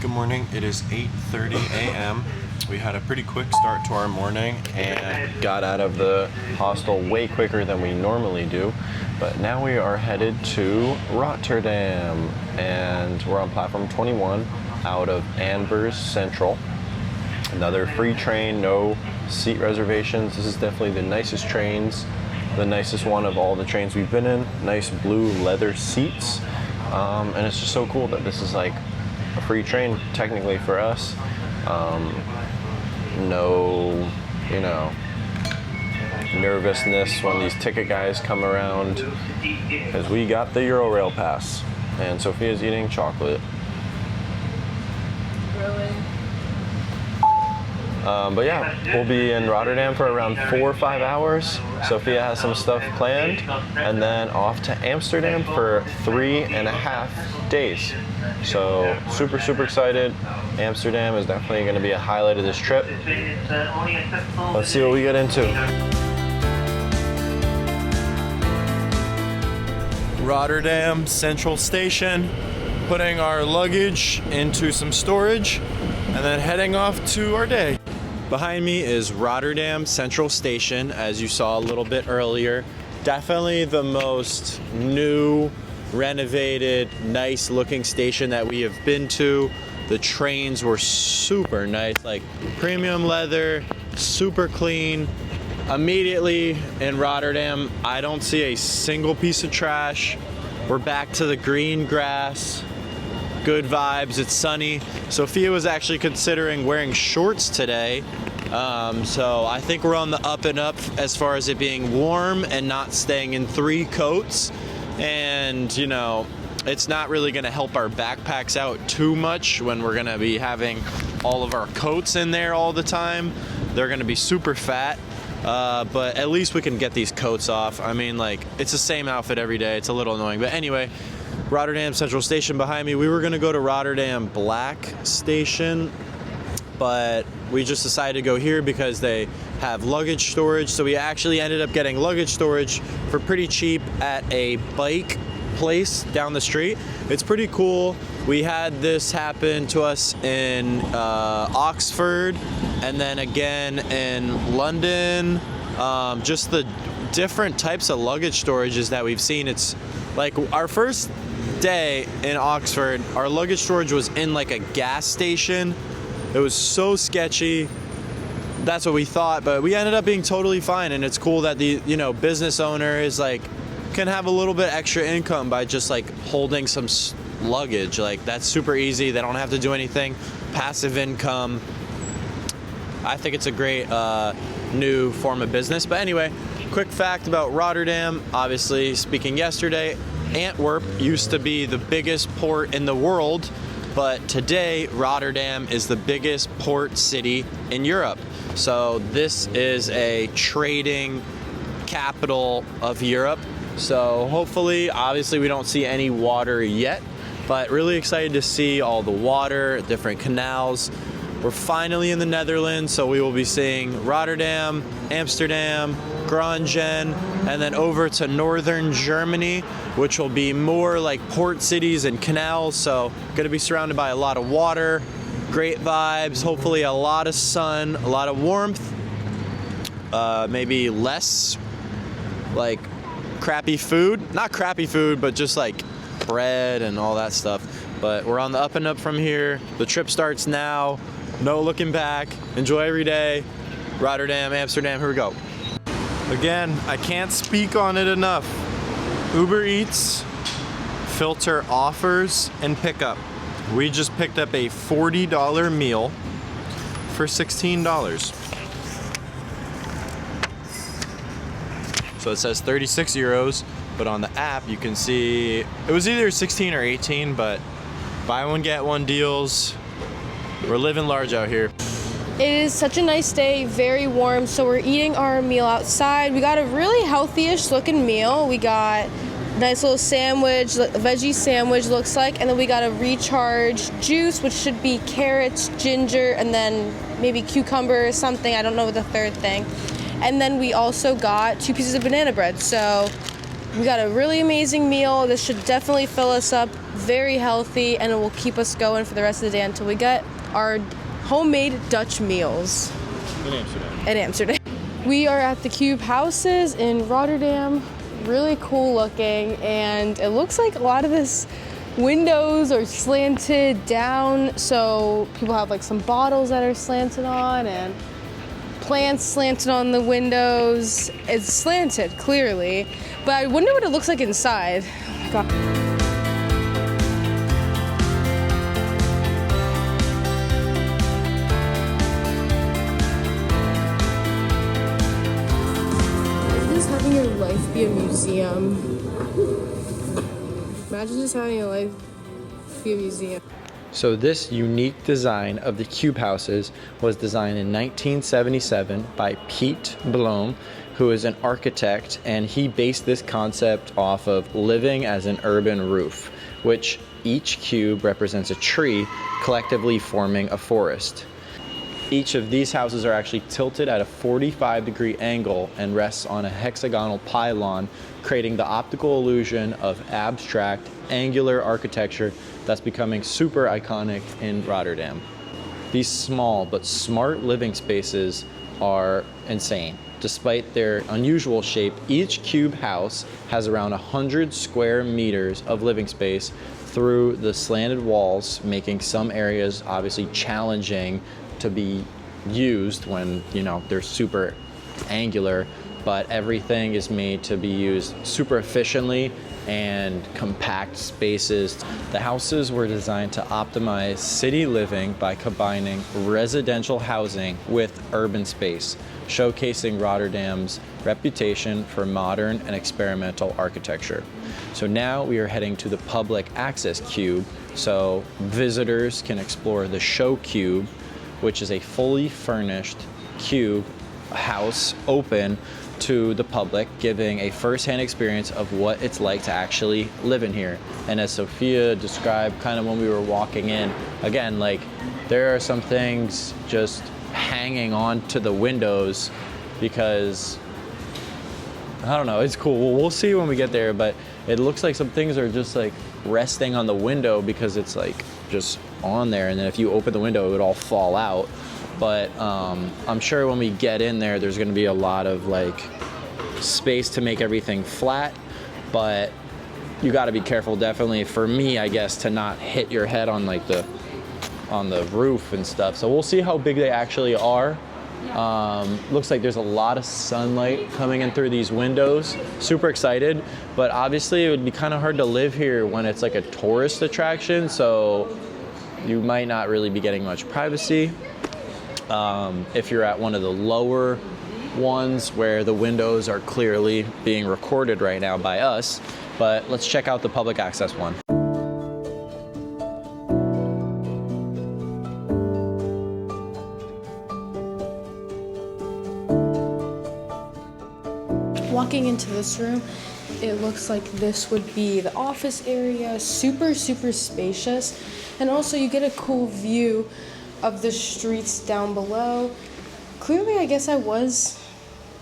Good morning. It is 8:30 a.m. We had a pretty quick start to our morning and got out of the hostel way quicker than we normally do. But now we are headed to Rotterdam and we're on platform 21 out of Anvers Central. Another free train, no seat reservations. This is definitely the nicest trains, the nicest one of all the trains we've been in. Nice blue leather seats. And it's just so cool that this is like a free train technically for us. No, nervousness when these ticket guys come around because we got the Eurorail pass and Sophia's eating chocolate. But yeah, we'll be in Rotterdam for around 4 or 5 hours. Sophia has some stuff planned, and then off to Amsterdam for 3.5 days. So super excited. Amsterdam is definitely going to be a highlight of this trip. Let's see what we get into. Rotterdam Central Station, putting our luggage into some storage, and then heading off to our day. Behind me is Rotterdam Central Station, as you saw a little bit earlier. Definitely the most new, renovated, nice looking station that we have been to. The trains were super nice, like premium leather, super clean. Immediately in Rotterdam, I don't see a single piece of trash. We're back to the green grass. Good vibes, it's sunny. Sophia was actually considering wearing shorts today. So I think we're on the up and up as far as it being warm and not staying in 3 coats. And it's not really gonna help our backpacks out too much when we're gonna be having all of our coats in there all the time. They're gonna be super fat. But at least we can get these coats off. I mean, like, it's the same outfit every day. It's a little annoying, but anyway. Rotterdam Central Station behind me. We were gonna go to Rotterdam Black Station, but we just decided to go here because they have luggage storage. So we actually ended up getting luggage storage for pretty cheap at a bike place down the street. It's pretty cool. We had this happen to us in Oxford and then again in London. Just the different types of luggage storages that we've seen. It's like our first day in Oxford, our luggage storage was in like a gas station. It was so sketchy. That's what we thought, but we ended up being totally fine. And it's cool that the business owner is like can have a little bit extra income by just like holding some luggage. Like that's super easy. They don't have to do anything. Passive income. I think it's a great new form of business. But anyway, quick fact about Rotterdam. Obviously, speaking yesterday, Antwerp used to be the biggest port in the world, but today Rotterdam is the biggest port city in Europe. So this is a trading capital of Europe. So hopefully, obviously we don't see any water yet, but really excited to see all the water, different canals. We're finally in the Netherlands, so we will be seeing Rotterdam, Amsterdam, Groningen, and then over to northern Germany, which will be more like port cities and canals. So going to be surrounded by a lot of water, great vibes, hopefully a lot of sun, a lot of warmth, maybe less like crappy food. Not crappy food, but just like bread and all that stuff. But we're on the up and up from here. The trip starts now. No looking back. Enjoy every day. Rotterdam, Amsterdam, here we go. Again, I can't speak on it enough. Uber Eats, filter offers and pickup. We just picked up a $40 meal for $16. So it says 36 euros, but on the app you can see it was either 16 or 18, but buy one, get one deals. We're living large out here. It is such a nice day, very warm, so we're eating our meal outside. We got a really healthy-ish looking meal. We got a nice little sandwich, a veggie sandwich looks like, and then we got a recharge juice, which should be carrots, ginger, and then maybe cucumber or something. I don't know the third thing. And then we also got 2 pieces of banana bread. So We got a really amazing meal. This should definitely fill us up, very healthy, and it will keep us going for the rest of the day until we get our homemade Dutch meals. In Amsterdam. We are at the Cube houses in Rotterdam. Really cool looking, and it looks like a lot of this windows are slanted down, so people have like some bottles that are slanted on and plants slanted on the windows. It's slanted, clearly, but I wonder what it looks like inside. Oh my God. Having your life be a museum. Imagine just having your life be a museum. So this unique design of the cube houses was designed in 1977 by Piet Bloem, who is an architect, and he based this concept off of living as an urban roof, which each cube represents a tree, collectively forming a forest. Each of these houses are actually tilted at a 45-degree angle and rests on a hexagonal pylon, creating the optical illusion of abstract, angular architecture that's becoming super iconic in Rotterdam. These small but smart living spaces are insane. Despite their unusual shape, each cube house has around 100 square meters of living space through the slanted walls, making some areas obviously challenging to be used when, you know, they're super angular, but everything is made to be used super efficiently and compact spaces. The houses were designed to optimize city living by combining residential housing with urban space, showcasing Rotterdam's reputation for modern and experimental architecture. So now we are heading to the public access cube so visitors can explore the show cube, which is a fully furnished cube house open to the public, giving a first-hand experience of what it's like to actually live in here. And as Sophia described kind of when we were walking in, again, like there are some things just hanging on to the windows because, I don't know, it's cool. We'll see when we get there, but it looks like some things are just like resting on the window because it's like just on there, and then if you open the window it would all fall out. But I'm sure when we get in there there's going to be a lot of like space to make everything flat, but you got to be careful, definitely for me I guess, to not hit your head on like the roof and stuff. So we'll see how big they actually are. Looks like there's a lot of sunlight coming in through these windows. Super excited, but obviously it would be kind of hard to live here when it's like a tourist attraction, so you might not really be getting much privacy. If you're at one of the lower ones where the windows are clearly being recorded right now by us, but let's check out the public access one. Walking into this room, it looks like this would be the office area, super spacious, and also you get a cool view of the streets down below. Clearly, I guess I was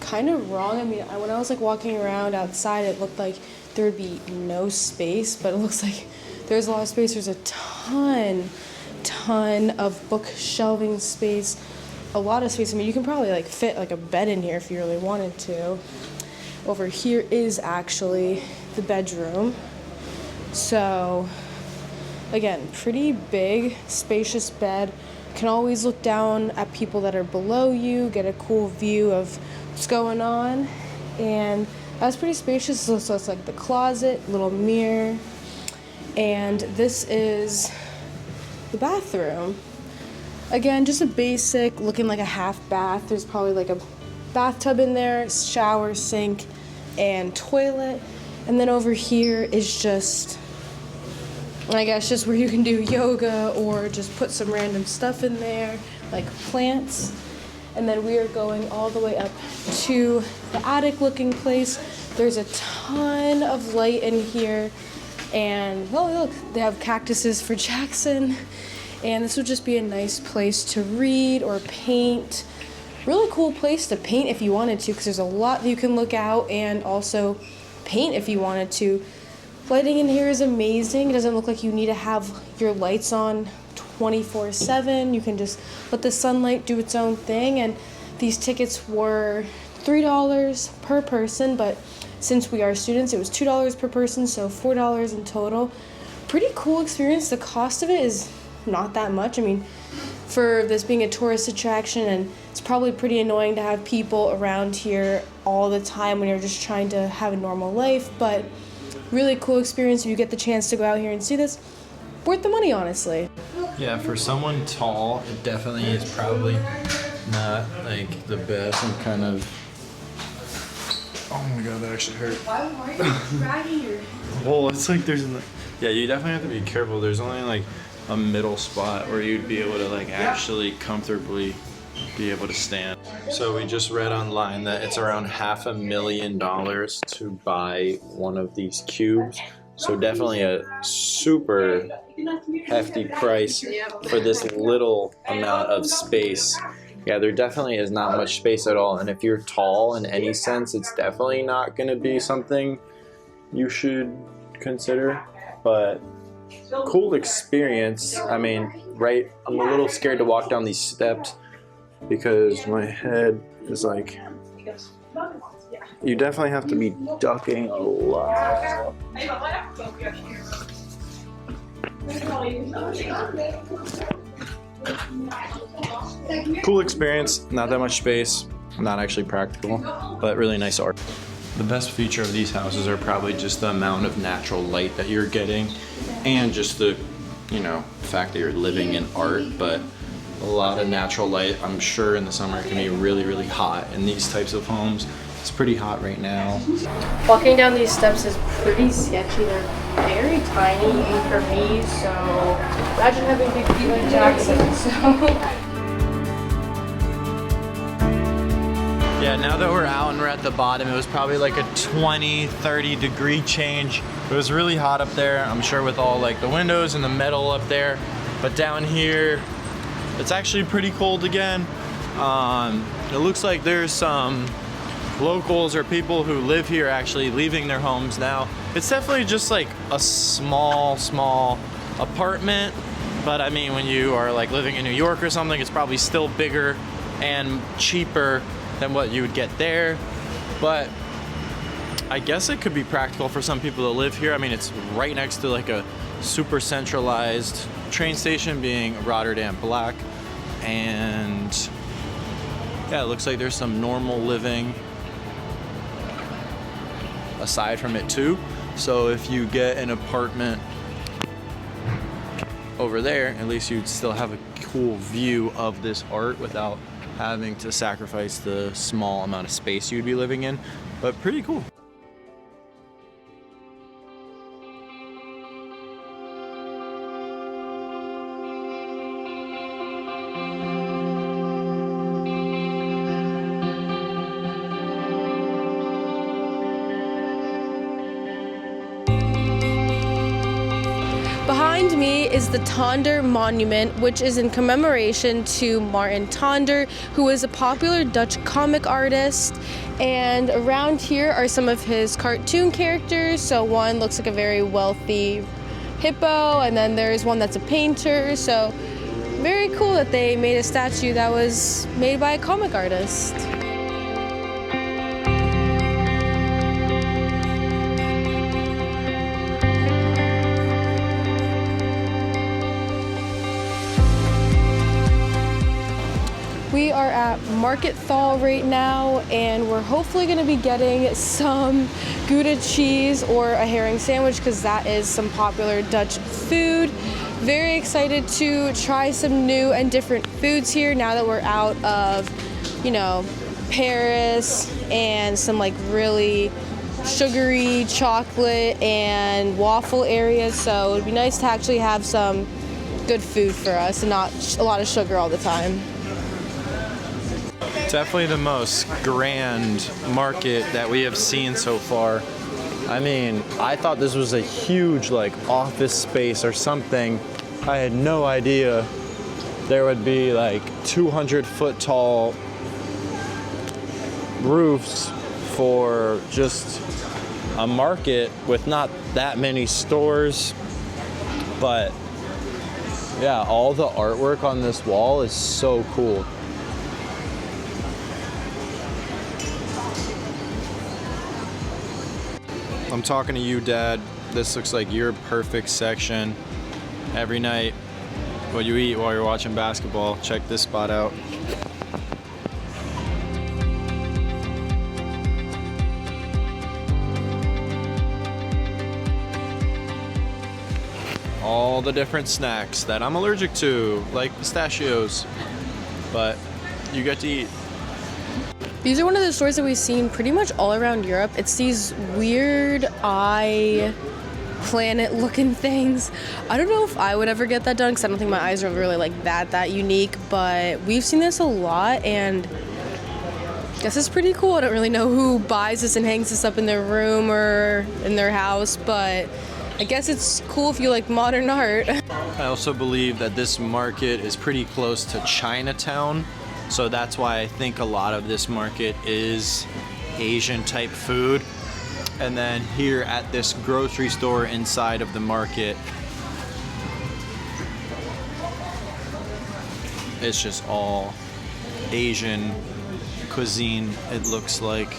kind of wrong. I mean, when I was like walking around outside, it looked like there would be no space, but it looks like there's a lot of space. There's a ton of book shelving space, a lot of space. I mean, you can probably like fit like a bed in here if you really wanted to. Over here is actually the bedroom. So again, pretty big, spacious bed. Can always look down at people that are below you, get a cool view of what's going on. And that's pretty spacious. So it's like the closet, little mirror. And this is the bathroom. Again, just a basic, looking like a half bath. There's probably like a bathtub in there, shower, sink, and toilet. And then over here is just, I guess, just where you can do yoga or just put some random stuff in there, like plants. And then we are going all the way up to the attic looking place. There's a ton of light in here. And, oh, look, they have cactuses for Jackson. And this would just be a nice place to read or paint. Really cool place to paint if you wanted to, because there's a lot that you can look out and also paint if you wanted to. Lighting in here is amazing. It doesn't look like you need to have your lights on 24/7. You can just let the sunlight do its own thing. And these tickets were $3 per person, but since we are students, it was $2 per person, so $4 in total. Pretty cool experience. The cost of it is not that much. I mean, for this being a tourist attraction, and it's probably pretty annoying to have people around here all the time when you're just trying to have a normal life, but really cool experience if you get the chance to go out here and see this. Worth the money, honestly. Yeah, for someone tall, it definitely is probably not like the best. I'm kind of. Oh my god, that actually hurt. Why are you dragging your... Well, it's like there's. Yeah, you definitely have to be careful. There's only like a middle spot where you'd be able to like actually comfortably be able to stand. So we just read online that it's around $500,000 to buy one of these cubes. So definitely a super hefty price for this little amount of space. Yeah, there definitely is not much space at all. And if you're tall in any sense, it's definitely not going to be something you should consider. But cool experience. I mean, right, I'm a little scared to walk down these steps because my head is like, you definitely have to be ducking a lot. Cool experience, not that much space, not actually practical, but really nice art. The best feature of these houses are probably just the amount of natural light that you're getting and just the, fact that you're living in art, but a lot of natural light. I'm sure in the summer it can be really, really hot in these types of homes. It's pretty hot right now. Walking down these steps is pretty sketchy. They're very tiny even for me, so imagine having big feet like Jackson. Yeah, now that we're out and we're at the bottom, it was probably like a 20-30 degree change. It was really hot up there, I'm sure, with all like the windows and the metal up there. But down here, it's actually pretty cold again. It looks like there's some locals or people who live here actually leaving their homes now. It's definitely just like a small apartment, but I mean, when you are like living in New York or something, it's probably still bigger and cheaper than what you would get there. But I guess it could be practical for some people to live here. I mean, it's right next to like a super centralized train station, being Rotterdam Black, and yeah, it looks like there's some normal living aside from it too. So if you get an apartment over there, at least you'd still have a cool view of this art without having to sacrifice the small amount of space you'd be living in. But pretty cool. Behind me is the Tonder Monument, which is in commemoration to Martin Tonder, who was a popular Dutch comic artist. And around here are some of his cartoon characters. So one looks like a very wealthy hippo, and then there's one that's a painter. So very cool that they made a statue that was made by a comic artist. We are at Market Thaw right now, and we're hopefully going to be getting some Gouda cheese or a herring sandwich, because that is some popular Dutch food. Very excited to try some new and different foods here now that we're out of, Paris and some like really sugary chocolate and waffle areas. So it would be nice to actually have some good food for us and not a lot of sugar all the time. Definitely the most grand market that we have seen so far. I mean, I thought this was a huge like office space or something. I had no idea there would be like 200-foot tall roofs for just a market with not that many stores, but yeah, all the artwork on this wall is so cool. I'm talking to you, Dad. This looks like your perfect section. Every night, what you eat while you're watching basketball, check this spot out. All the different snacks that I'm allergic to, like pistachios, but you get to eat. These are one of the stores that we've seen pretty much all around Europe. It's these weird eye planet looking things. I don't know if I would ever get that done because I don't think my eyes are really like that unique, but we've seen this a lot and I guess it's pretty cool. I don't really know who buys this and hangs this up in their room or in their house, but I guess it's cool if you like modern art. I also believe that this market is pretty close to Chinatown, so that's why I think a lot of this market is Asian type food. And then here at this grocery store inside of the market, it's just all Asian cuisine, it looks like.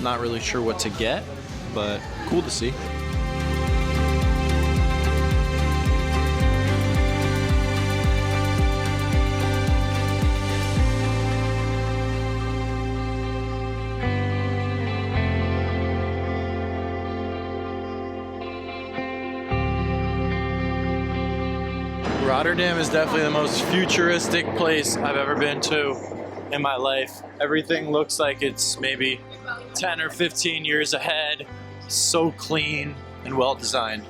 Not really sure what to get, but cool to see. Rotterdam is definitely the most futuristic place I've ever been to in my life. Everything looks like it's maybe 10 or 15 years ahead. So clean and well designed.